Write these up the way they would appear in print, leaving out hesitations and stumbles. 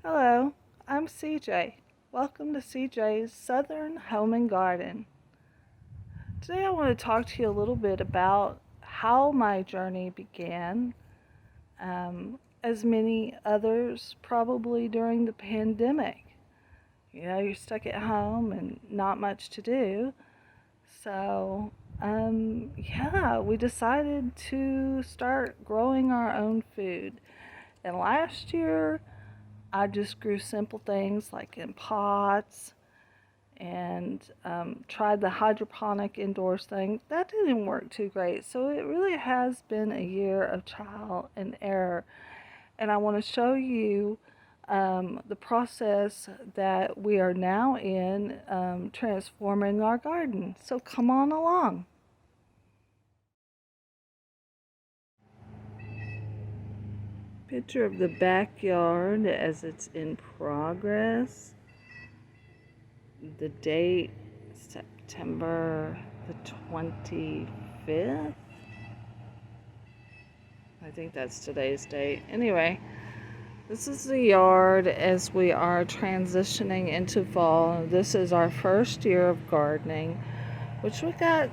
Hello, I'm CJ. Welcome to CJ's Southern Home and Garden. Today I want to talk to you a little bit about how my journey began, as many others probably during the pandemic. You're stuck at home and not much to do. So, we decided to start growing our own food. And last year, I just grew simple things like in pots and tried the hydroponic indoors thing. That didn't work too great. So it really has been a year of trial and error. And I want to show you the process that we are now in transforming our garden. So come on along. Picture of the backyard as it's in progress. The date, September the 25th. I think that's today's date. Anyway, this is the yard as we are transitioning into fall. This is our first year of gardening, which we got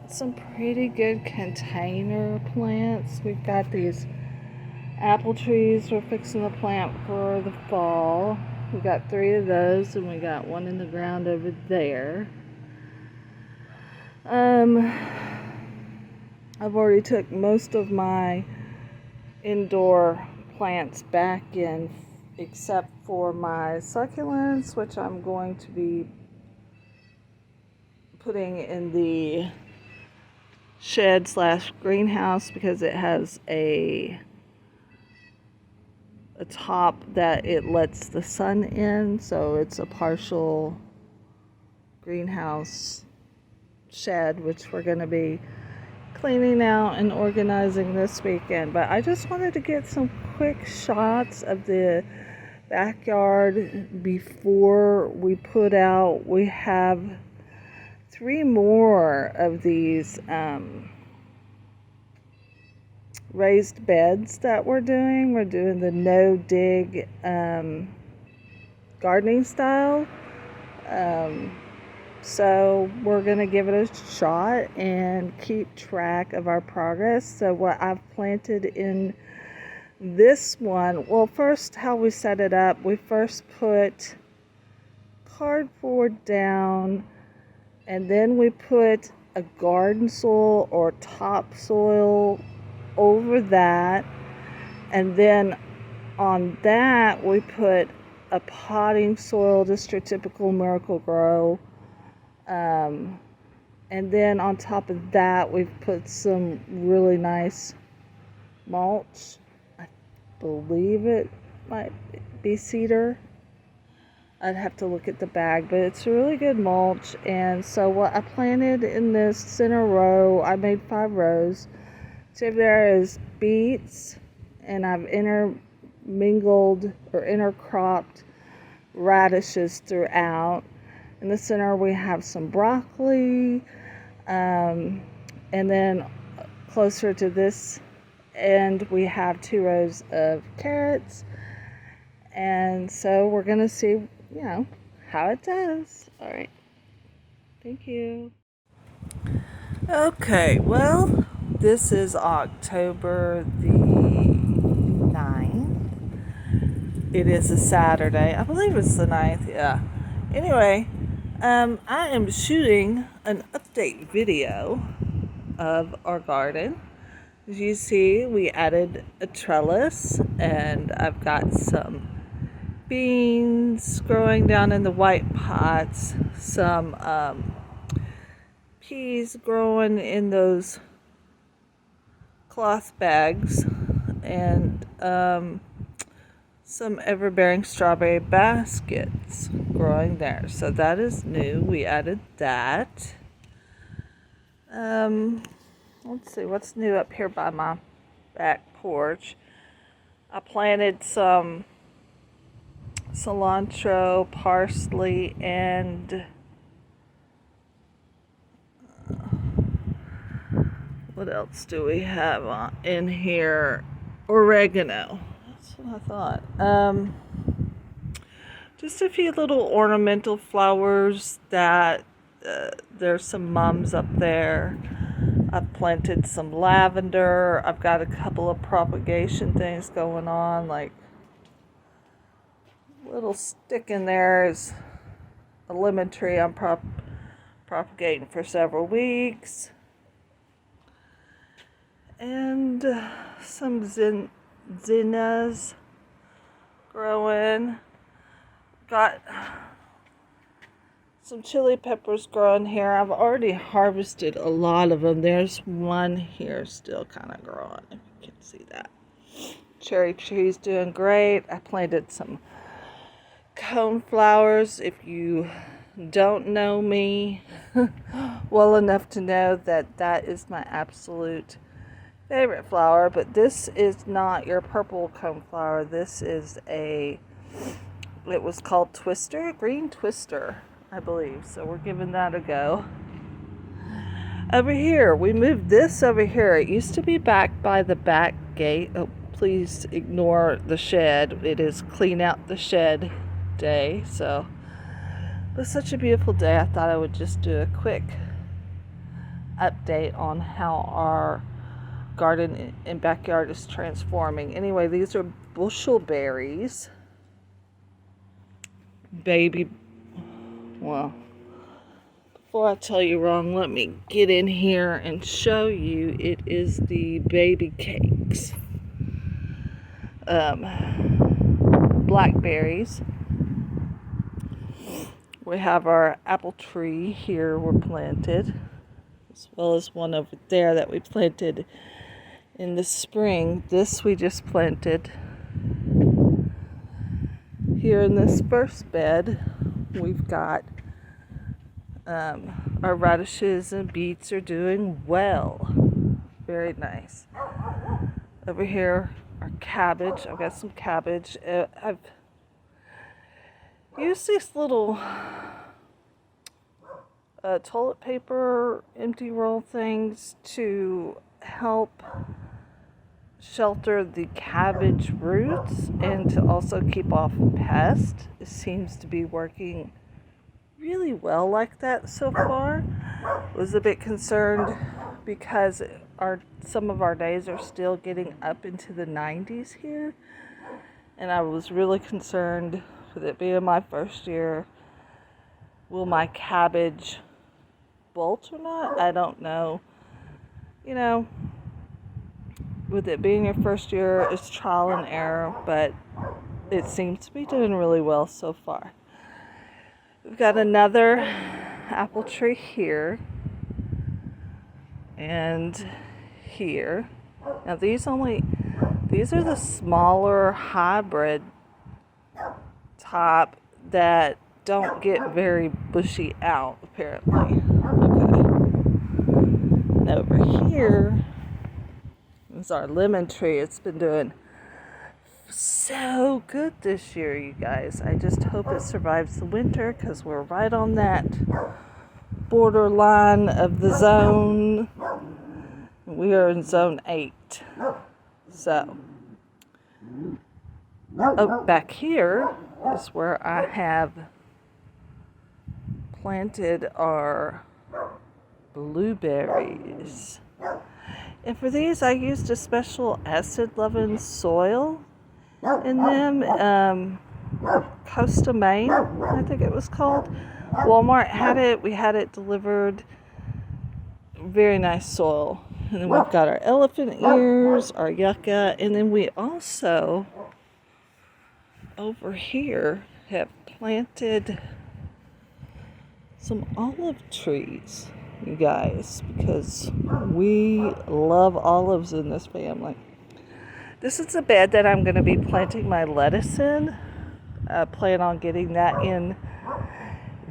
some pretty good container plants. We've got these apple trees we're fixing to plant for the fall. We got 3 of those, and we got one in the ground over there. I've already took most of my indoor plants back in, except for my succulents, which I'm going to be putting in the shed/greenhouse because it has a top that it lets the sun in, so it's a partial greenhouse shed, which we're going to be cleaning out and organizing this weekend. But I just wanted to get some quick shots of the backyard before we put out. We have 3 more of these raised beds that we're doing. We're doing the no-dig gardening style. So we're going to give it a shot and keep track of our progress. So what I've planted in this one, well, first how we set it up, we first put cardboard down, and then we put a garden soil or topsoil over that, and then on that we put a potting soil, just your typical Miracle-Gro, and then on top of that we've put some really nice mulch. I believe it might be cedar. I'd have to look at the bag, but it's really good mulch. And so what I planted in this center row, I made 5 rows. So there is beets, and I've intermingled or intercropped radishes throughout. In the center we have some broccoli, and then closer to this end we have 2 rows of carrots. And so we're gonna see, how it does. All right, thank you. Okay, well, this is October the 9th. It is a Saturday. I believe it's the 9th, yeah. Anyway, I am shooting an update video of our garden. As you see, we added a trellis, and I've got some beans growing down in the white pots, some peas growing in those cloth bags, and some ever-bearing strawberry baskets growing there. So that is new. We added that. Let's see what's new up here by my back porch. I planted some cilantro, parsley, and what else do we have in here? Oregano. That's what I thought. just a few little ornamental flowers that there's some mums up there. I've planted some lavender. I've got a couple of propagation things going on, like a little stick in there is a lemon tree I'm propagating for several weeks. And some zinnias growing. Got some chili peppers growing here. I've already harvested a lot of them. There's one here still kind of growing, if you can see that. Cherry tree's doing great. I planted some coneflowers. If you don't know me well enough to know that that is my absolute favorite flower, but this is not your purple coneflower. This is it was called Twister, green Twister, I believe. So we're giving that a go. Over here, we moved this over here. It used to be back by the back gate. Oh, please ignore the shed. It is clean out the shed day. So it was such a beautiful day. I thought I would just do a quick update on how our garden and backyard is transforming. Anyway, these are bushel berries. Well, before I tell you wrong, let me get in here and show you. It is the baby cakes. Blackberries. We have our apple tree here we're planted, as well as one over there that we planted in the spring. This we just planted. Here in this first bed, we've got our radishes and beets are doing well. Very nice. Over here, our cabbage. I've got some cabbage. I've used these little toilet paper empty roll things to help shelter the cabbage roots and to also keep off pests. It seems to be working really well like that so far. Was a bit concerned because some of our days are still getting up into the 90s here, and I was really concerned with it being my first year. Will my cabbage bolt or not? I don't know. You know, with it being your first year, it's trial and error, but it seems to be doing really well so far. We've got another apple tree here and here. Now these are the smaller hybrid type that don't get very bushy out, apparently. Okay. And over here is our lemon tree. It's been doing so good this year, you guys. I just hope it survives the winter because we're right on that borderline of the zone. We are in zone 8. So, back here is where I have planted our blueberries. And for these, I used a special acid-loving soil in them. Costa Maine, I think it was called. Walmart had it. We had it delivered. Very nice soil. And then we've got our elephant ears, our yucca, and then we also, over here, have planted some olive trees, you guys, because we love olives in this family. This is a bed that I'm going to be planting my lettuce in. I plan on getting that in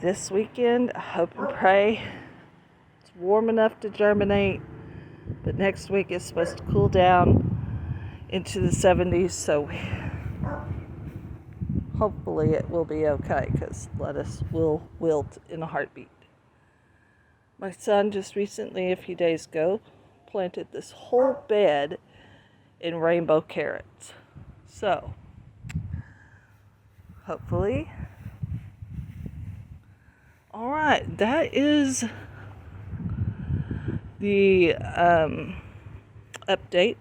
this weekend. I hope and pray it's warm enough to germinate, but next week it's supposed to cool down into the 70s, so hopefully it will be okay, because lettuce will wilt in a heartbeat. My son just recently, a few days ago, planted this whole bed in rainbow carrots. So, hopefully All right, that is the update